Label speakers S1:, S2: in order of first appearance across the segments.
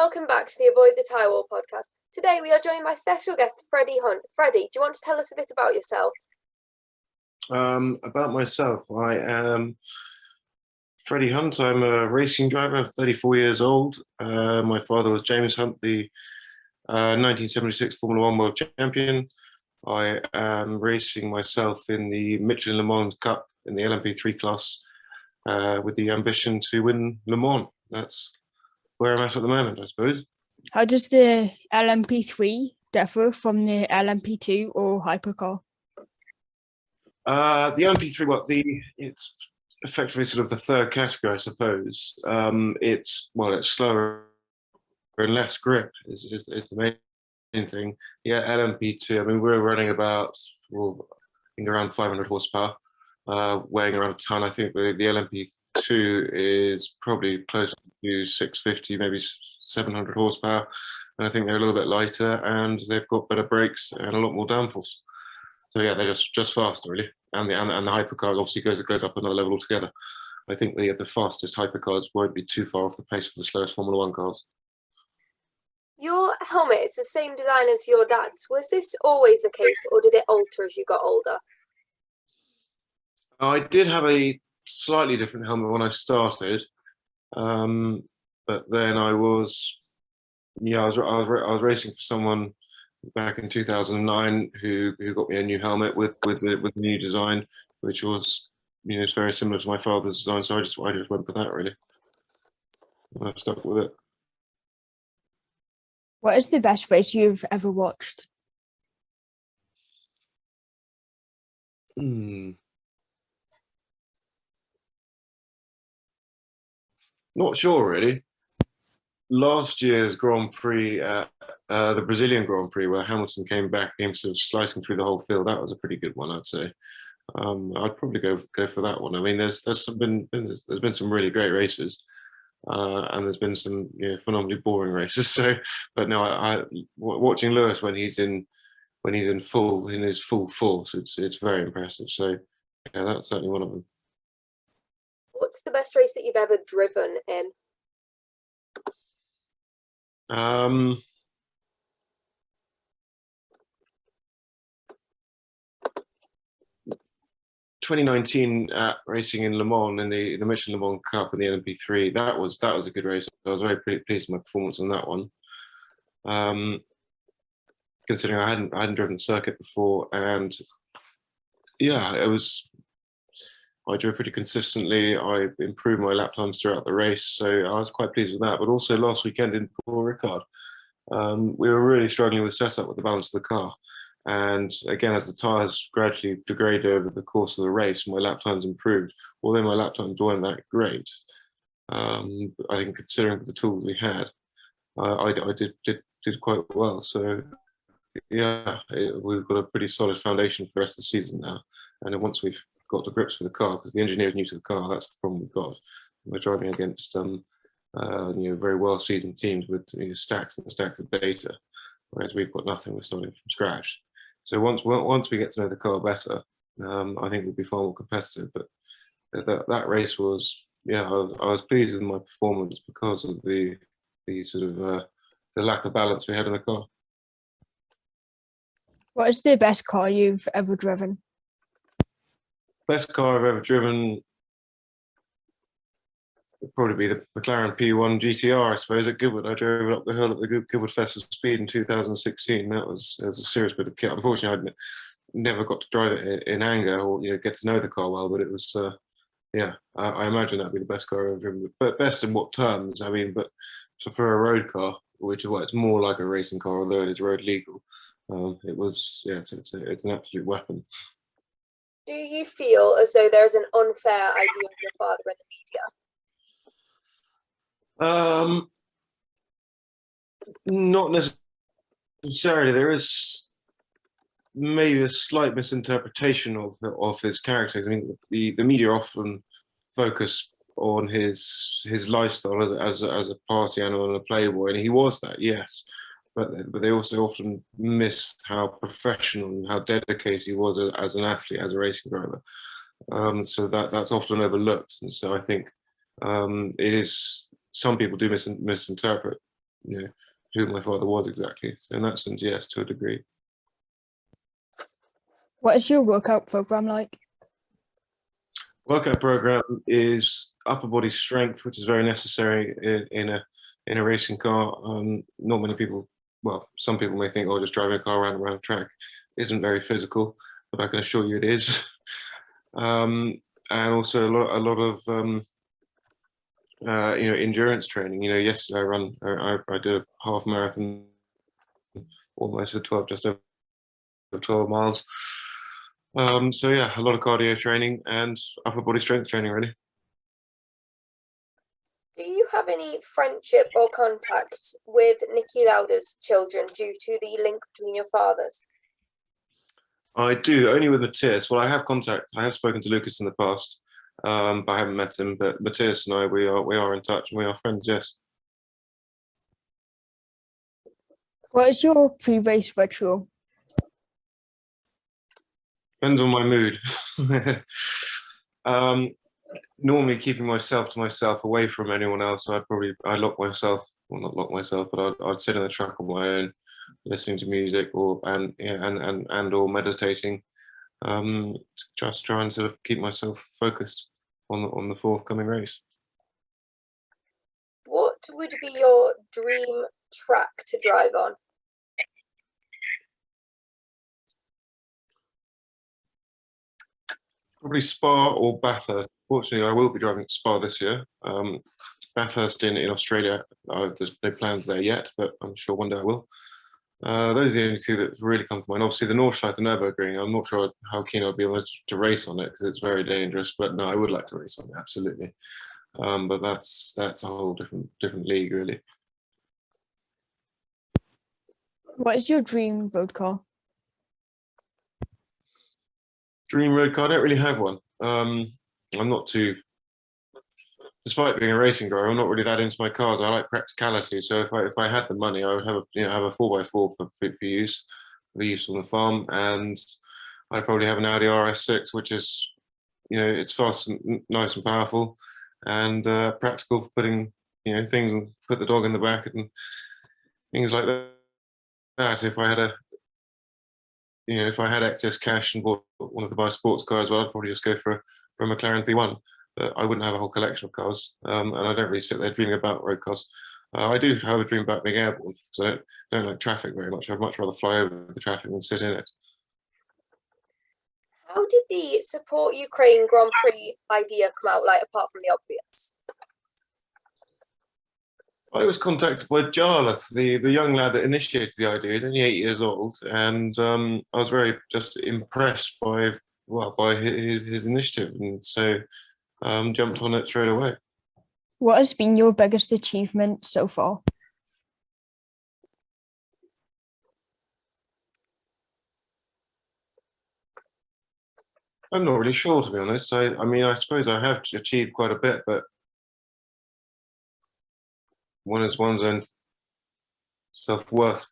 S1: welcome back to the Avoid the Tyrewall podcast. Today we are joined by special guest Freddie Hunt. Freddie, do you want to tell us a bit about yourself?
S2: About myself, I am Freddie Hunt. I'm a racing driver. I'm 34 years old. My father was James Hunt, the 1976 Formula One World Champion. I am racing myself in the Michelin Le Mans Cup in the LMP3 class with the ambition to win Le Mans. That's where I'm at the moment, I suppose.
S3: How does the LMP3 differ from the LMP2 or Hypercar?
S2: The LMP3, it's effectively sort of the third category, I suppose. It's slower and less grip is the main thing. Yeah, LMP2. I mean, we're running about, I think around 500 horsepower, weighing around a ton. I think the LMP2 is probably close to 650, maybe 700 horsepower, and I think they're a little bit lighter, and they've got better brakes and a lot more downforce. So yeah, they're just faster, really. And the Hypercar obviously goes up another level altogether. I think the fastest Hypercars won't be too far off the pace of the slowest Formula One cars.
S1: Your helmet is the same design as your dad's. Was this always the case, or did it alter as you got older?
S2: I did have a slightly different helmet when I started, but then I was racing for someone back in 2009 who got me a new helmet with the new design, which was it's very similar to my father's design. So I just went for that, really. I've stuck with it.
S3: What is the best race you've ever watched?
S2: Not sure, really. Last year's Grand Prix, the Brazilian Grand Prix, where Hamilton came sort of slicing through the whole field, that was a pretty good one, I'd say. I'd probably go for that one. I mean, there's been some really great races, and there's been some phenomenally boring races. So, but no, I watching Lewis when he's in his full force, it's very impressive. So, yeah, that's certainly one of them.
S1: What's the best race that you've ever driven in?
S2: 2019 racing in Le Mans in the Michelin Le Mans Cup and the LMP3. That was a good race. I was very pleased with my performance on that one. Considering I hadn't driven the circuit before, and yeah, I drove pretty consistently. I improved my lap times throughout the race, so I was quite pleased with that. But also last weekend in Paul Ricard, we were really struggling with the setup with the balance of the car. And again, as the tyres gradually degraded over the course of the race, my lap times improved. Although my lap times weren't that great, I think considering the tools we had, I did quite well. So yeah, we've got a pretty solid foundation for the rest of the season now. And then once we've got to grips with the car, because the engineer is new to the car, that's the problem we've got. We're driving against very well seasoned teams with stacks and stacks of data, whereas we've got nothing. We're starting from scratch. So once we get to know the car better, I think we'll be far more competitive. But that race was, I was pleased with my performance because of the sort of the lack of balance we had in the car.
S3: What is the best car you've ever driven?
S2: Best car I've ever driven would probably be the McLaren P1 GTR, I suppose, at Goodwood. I drove it up the hill at the Goodwood Festival Speed in 2016. That was a serious bit of kit. Unfortunately, I never got to drive it in anger or get to know the car well, but it was, I imagine that'd be the best car I've ever driven. But best in what terms? I mean, but for a road car, which is it's more like a racing car, although it is road legal, it was, it's an absolute weapon.
S1: Do you feel as though there's an unfair idea of your father in the media?
S2: Not necessarily. There is maybe a slight misinterpretation of his characters. I mean, the media often focus on his lifestyle as a party animal and a playboy, and he was that, yes. But they also often missed how professional and how dedicated he was as an athlete, as a racing driver. So that's often overlooked. And so I think it is, some people do misinterpret who my father was exactly. So in that sense, yes, to a degree.
S3: What is your workout program like?
S2: Workout program is upper body strength, which is very necessary in a racing car. Not many people, well, some people may think, oh, just driving a car around a track isn't very physical, but I can assure you it is. And also a lot of endurance training. Yesterday I did a half marathon, almost just over 12 miles. So yeah, a lot of cardio training and upper body strength training, really.
S1: Do you have any friendship or contact with Niki Lauda's children due to the link between your fathers?
S2: I do, only with Matthias. Well, I have contact. I have spoken to Lucas in the past, but I haven't met him. But Matthias and I, we are in touch and we are friends, yes.
S3: What is your pre-race ritual?
S2: Depends on my mood. Normally keeping myself to myself, away from anyone else. I'd lock myself, well, not lock myself, but I'd sit in the truck on my own, listening to music or meditating, just try and sort of keep myself focused on the forthcoming race.
S1: What would be your dream track to drive on?
S2: Probably Spa or Bathurst. Fortunately, I will be driving Spa this year. Bathurst in Australia, there's no plans there yet, but I'm sure one day I will. Those are the only two that really come to mind. Obviously, the Nordschleife, the Nürburgring, I'm not sure how keen I'd be able to race on it because it's very dangerous, but no, I would like to race on it, absolutely. But that's a whole different league, really.
S3: What is your dream road car?
S2: Dream road car, I don't really have one. I'm not too, despite being a racing driver, I'm not really that into my cars. I like practicality. So if I had the money, I would have a 4x4 for use on the farm, and I'd probably have an Audi RS6, which is, it's fast and nice and powerful, and practical for putting things, and put the dog in the back and things like that. If I had excess cash and wanted to buy a sports car as well, I'd probably just go for a McLaren P1. But I wouldn't have a whole collection of cars, and I don't really sit there dreaming about road cars. I do have a dream about being airborne because I don't like traffic very much. I'd much rather fly over the traffic than sit in it.
S1: How did the Support Ukraine Grand Prix idea come out, apart from the obvious?
S2: I was contacted by Jarlath, the young lad that initiated the idea. He's only 8 years old, and I was very just impressed by his initiative, and so jumped on it straight away.
S3: What has been your biggest achievement so far?
S2: I'm not really sure, to be honest. I suppose I have achieved quite a bit, but one is one's own self-worth.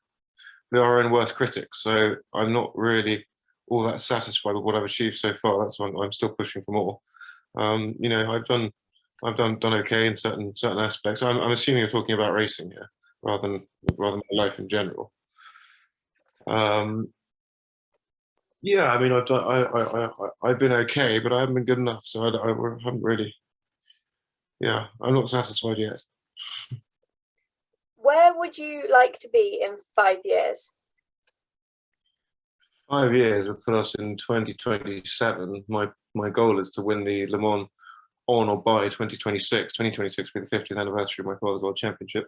S2: We are our own worst critics, so I'm not really all that satisfied with what I've achieved so far. That's why I'm still pushing for more. I've done okay in certain aspects. I'm assuming you're talking about racing here, rather than my life in general. Yeah, I mean, I've been okay, but I haven't been good enough, so I haven't really. Yeah, I'm not satisfied yet.
S1: Where would you like to be in 5 years?
S2: 5 years would put us in 2027. My goal is to win the Le Mans on or by 2026. 2026 will be the 50th anniversary of my father's World Championship.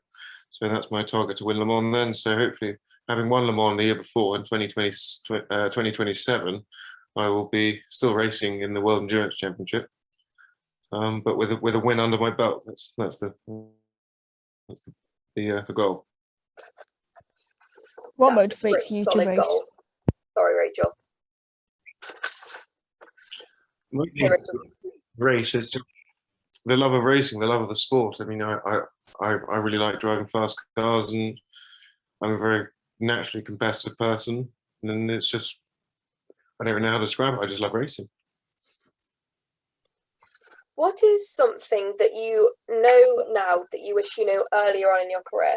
S2: So that's my target, to win Le Mans then. So hopefully, having won Le Mans the year before in 2027, I will be still racing in the World Endurance Championship, but with a win under my belt. That's the goal.
S3: What motivates you to race?
S1: Goal. Sorry, Rachel.
S2: Race is just the love of racing, the love of the sport. I mean, I really like driving fast cars, and I'm a very naturally competitive person. And it's just, I don't know how to describe it. I just love racing.
S1: What is something that you know now that you wish you knew earlier on in your career?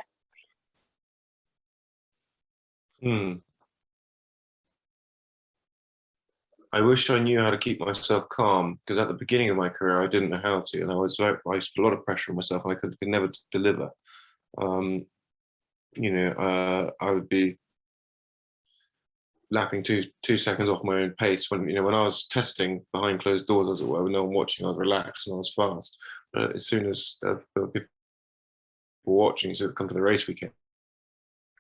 S2: I wish I knew how to keep myself calm, because at the beginning of my career, I didn't know how to, and I used to put a lot of pressure on myself, and I could never deliver. I would be lapping two seconds off my own pace when I was testing behind closed doors, as it were, with no one watching. I was relaxed and I was fast. But as soon as there were people watching, so come to the race weekend,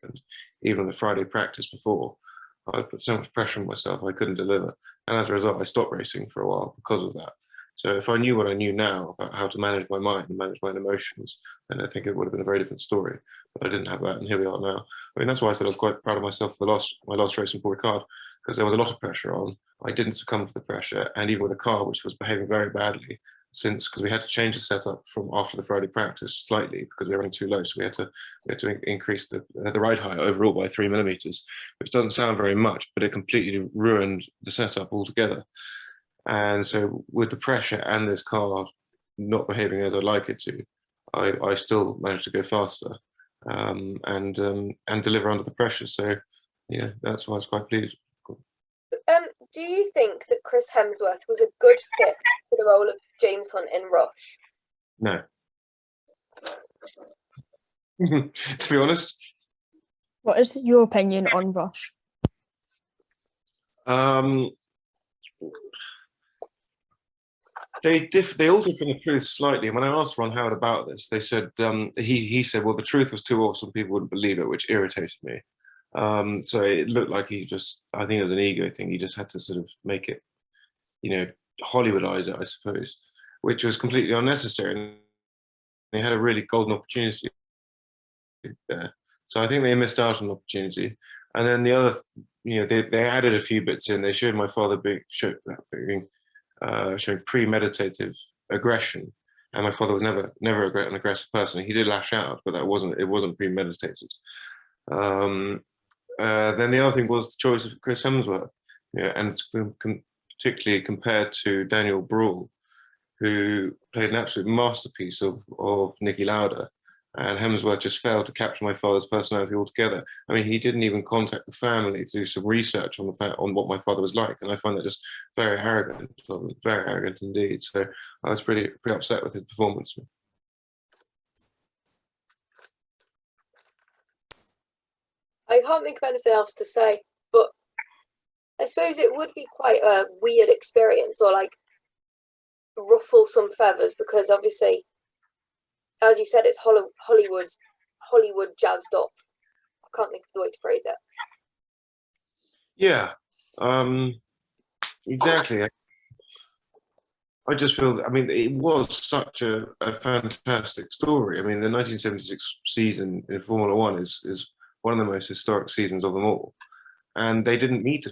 S2: and even on the Friday practice before, I put so much pressure on myself I couldn't deliver, and as a result, I stopped racing for a while because of that. So if I knew what I knew now about how to manage my mind and manage my emotions, then I think it would have been a very different story. But I didn't have that, and here we are now. I mean, that's why I said I was quite proud of myself for my last race in Paul Ricard, because there was a lot of pressure on. I didn't succumb to the pressure, and even with a car which was behaving very badly, because we had to change the setup from after the Friday practice slightly because we were running too low, so we had to increase the ride height overall by 3 millimeters, which doesn't sound very much, but it completely ruined the setup altogether. And so with the pressure and this car not behaving as I'd like it to, I still managed to go faster and deliver under the pressure. So yeah, that's why I was quite pleased.
S1: Do you think that Chris Hemsworth was a good fit for the role of James Hunt in Rush?
S2: No. To be honest.
S3: What is your opinion on Rush?
S2: They all differ in the truth slightly. And when I asked Ron Howard about this, they said he said, well, the truth was too awesome, people wouldn't believe it, which irritated me. So it looked like I think it was an ego thing. He just had to sort of make it, Hollywoodize it, I suppose, which was completely unnecessary. And they had a really golden opportunity there. So I think they missed out on an opportunity. And then the other, they added a few bits in. They showed my father showing premeditative aggression, and my father was never an aggressive person. He did lash out, but it wasn't premeditated. Then the other thing was the choice of Chris Hemsworth, and particularly compared to Daniel Bruhl, who played an absolute masterpiece of Niki Lauda, and Hemsworth just failed to capture my father's personality altogether. I mean, he didn't even contact the family to do some research on what my father was like, and I find that just very arrogant indeed. So I was pretty upset with his performance.
S1: I can't think of anything else to say, but I suppose it would be quite a weird experience, or like ruffle some feathers, because obviously, as you said, it's Hollywood jazzed up. I can't think of the way to phrase it.
S2: Yeah, exactly. I just feel, I mean, it was such a fantastic story. I mean, the 1976 season in Formula One is one of the most historic seasons of them all, and they didn't need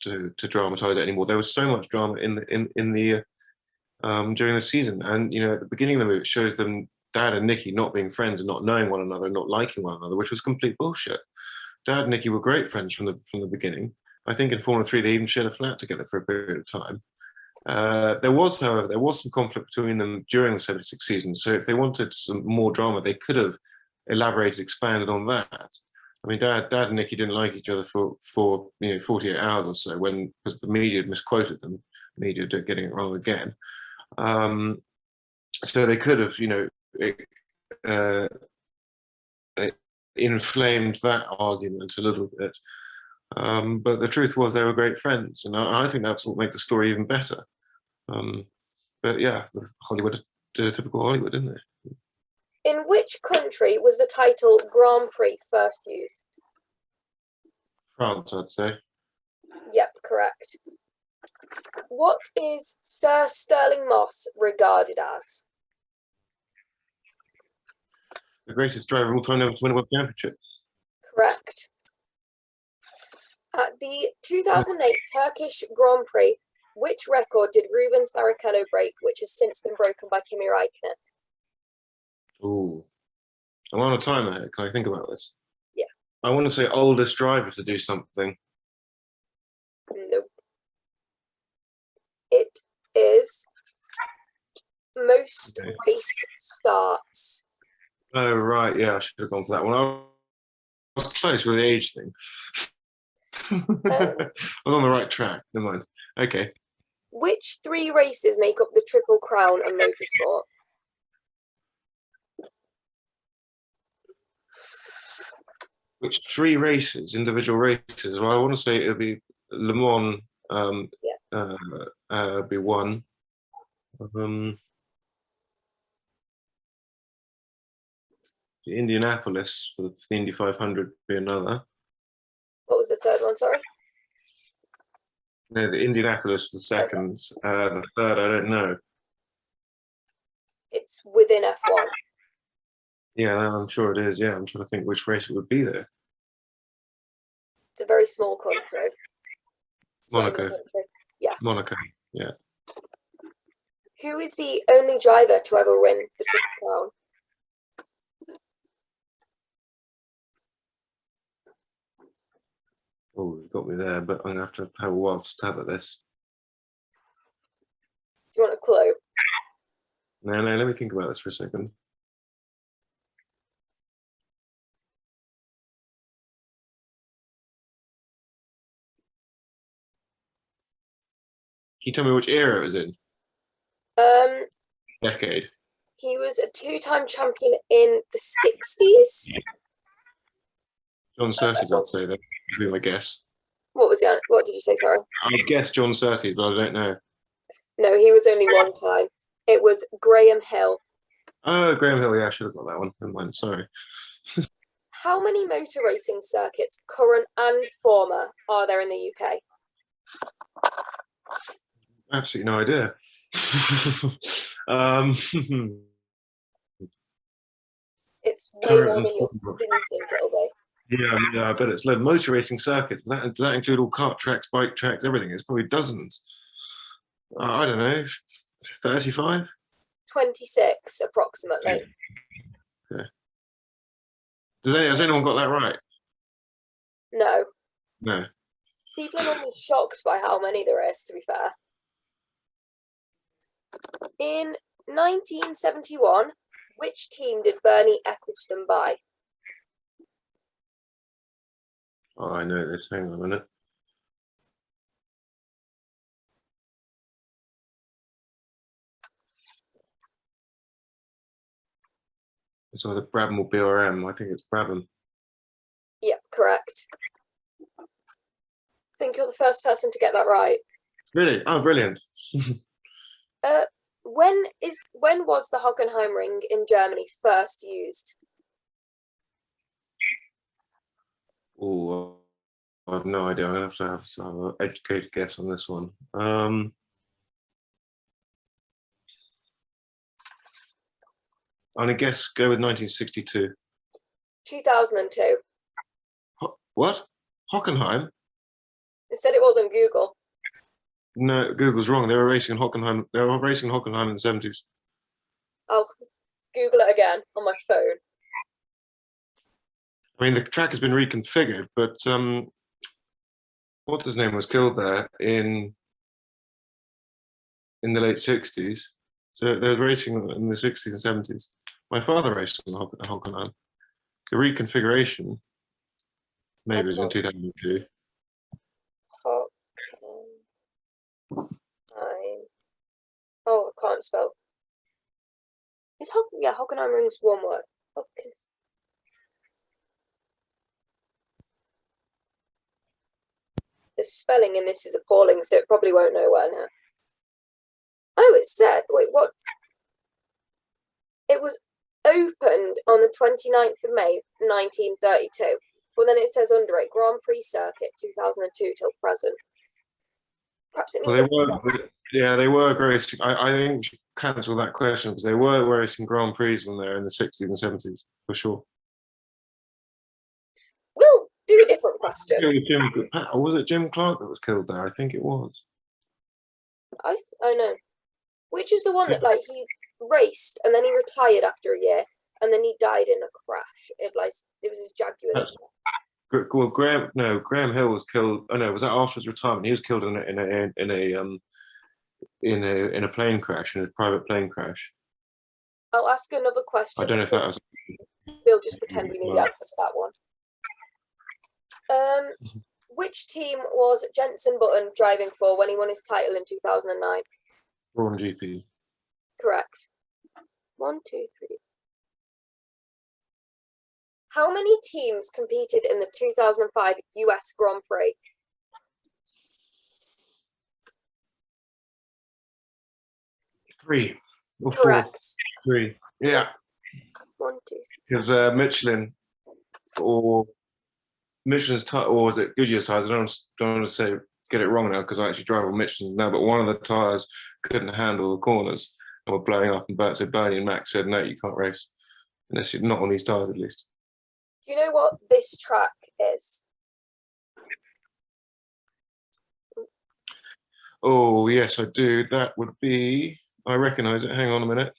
S2: to dramatize it anymore. There was so much drama in the during the season, and at the beginning of the movie, it shows them, Dad and Niki, not being friends and not knowing one another, not liking one another, which was complete bullshit. Dad and Niki were great friends from the beginning. I think in Formula 3 they even shared a flat together for a period of time. However, there was some conflict between them during the 76 season. So if they wanted some more drama, they could have elaborated, expanded on that. I mean, Dad and Niki didn't like each other for 48 hours or so, because the media had misquoted them, media getting it wrong again. So they could have, it inflamed that argument a little bit. But the truth was they were great friends, and I think that's what makes the story even better. But yeah, Hollywood did a typical Hollywood, didn't they?
S1: In which country was the title Grand Prix first used?
S2: France, I'd say.
S1: Yep, correct. What is Sir Stirling Moss regarded as?
S2: The greatest driver of all time ever to win a world championship.
S1: Correct. At the 2008 Turkish Grand Prix, which record did Rubens Barrichello break, which has since been broken by Kimi Räikkönen?
S2: Ooh. I'm on a timer here. Can I think about this?
S1: Yeah.
S2: I want to say oldest driver to do something.
S1: Nope. It is most race starts.
S2: Oh, right. Yeah, I should have gone for that one. I was close with the age thing. I was on the right track. Never mind. Okay.
S1: Which 3 races make up the Triple Crown of motorsport?
S2: Which 3 races, individual races? Well, I want to say it would be Le Mans. Be one. Indianapolis for the Indy 500 be another.
S1: What was the third one? Sorry.
S2: No, the Indianapolis for the second. The third, I don't know.
S1: It's within F1.
S2: Yeah, I'm sure it is. Yeah, I'm trying to think which race it would be there.
S1: It's a very small country.
S2: Monaco.
S1: Yeah.
S2: Monaco. Yeah.
S1: Who is the only driver to ever win the Triple Crown?
S2: Oh, you got me there, but I'm gonna have to have a while to stab at this.
S1: Do you want a clue?
S2: No, let me think about this for a second. Can you tell me which era it was in? Decade.
S1: He was a 2-time champion in the 60s.
S2: John Surtees, I'd say. That would be my guess.
S1: What did you say, sorry?
S2: I guess John Surtees, but I don't know.
S1: No, he was only 1 time. It was Graham Hill.
S2: Oh, Graham Hill, yeah, I should have got that one. Never mind, sorry.
S1: How many motor racing circuits, current and former, are there in the UK?
S2: Absolutely no idea.
S1: It's way more than you think it'll be.
S2: Yeah, I bet it's loads. Motor racing circuits. Does that include all kart tracks, bike tracks, everything? It's probably dozens. I don't know, 35?
S1: 26, approximately.
S2: Okay. Has anyone got that right?
S1: No.
S2: No.
S1: People are normally shocked by how many there is, to be fair. In 1971, which team did Bernie Ecclestone buy?
S2: Oh, I know this. Hang on a minute. It's either Brabham or BRM. I think it's Brabham.
S1: Yep, correct. I think you're the first person to get that right.
S2: Really? Oh, brilliant.
S1: When was the Hockenheimring in Germany first used?
S2: Oh, I have no idea. I'm going to have an educated guess on this one. I'm going to guess, go with 1962.
S1: 2002.
S2: What? Hockenheim?
S1: It said it was on Google.
S2: No, Google's wrong. They were racing in Hockenheim. They were racing in Hockenheim in the 70s.
S1: I'll Google it again on my phone.
S2: I mean, the track has been reconfigured, but what's his name was killed there in the late 60s. So they were racing in the 60s and 70s. My father raced in Hockenheim. The reconfiguration maybe was in 2002.
S1: Oh, I can't spell. Hockenheimring's one word. Okay. The spelling in this is appalling, so it probably won't know where now. Oh, it said, wait, what? It was opened on the 29th of May, 1932. Well, then it says under it, Grand Prix Circuit, 2002 till present. Perhaps it means...
S2: Well, they were racing. I think we should cancel that question because they were racing Grand Prix in there in the 60s and 70s, for sure.
S1: We'll do a different question.
S2: Was it Jim Clark that was killed there? I think it was. I
S1: know. Which is the one that, like, he raced and then he retired after a year and then he died in a crash. It was his Jaguar.
S2: Well, Graham Hill was killed. Oh no, was that after his retirement? He was killed in a plane crash, in a private plane crash.
S1: I'll ask another question.
S2: I don't know if that was.
S1: We'll just pretend we knew the answer to that one. Which team was Jenson Button driving for when he won his title in 2009?
S2: Braun GP.
S1: Correct. 1, 2, 3. How many teams competed in the 2005 US Grand Prix?
S2: 3 or 4.
S1: Correct.
S2: 3. Yeah.
S1: 1, 2, 3.
S2: Because Michelin or Michelin's tire, or was it Goodyear's tires? I don't want to say get it wrong now because I actually drive on Michelin now. But one of the tires couldn't handle the corners and were blowing up. And so Bernie and Max said, "No, you can't race unless you're not on these tires at least."
S1: Do you know what this track is?
S2: Oh yes, I do. That would be. I recognise it. Hang on a minute.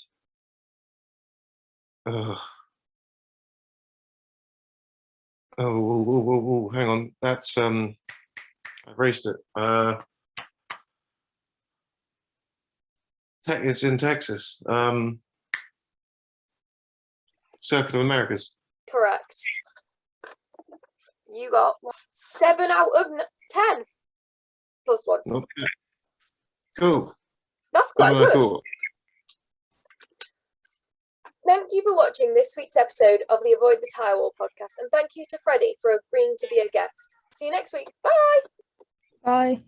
S2: Oh, hang on. That's I raced it. It's in Texas. Circuit of Americas.
S1: Correct. You got 7 out of 10. Plus 1.
S2: Okay. Cool.
S1: That's
S2: Better
S1: quite
S2: than I
S1: good.
S2: thought.
S1: Thank you for watching this week's episode of the Avoid the Tyrewall podcast, and thank you to Freddie for agreeing to be a guest. See you next week. Bye!
S3: Bye.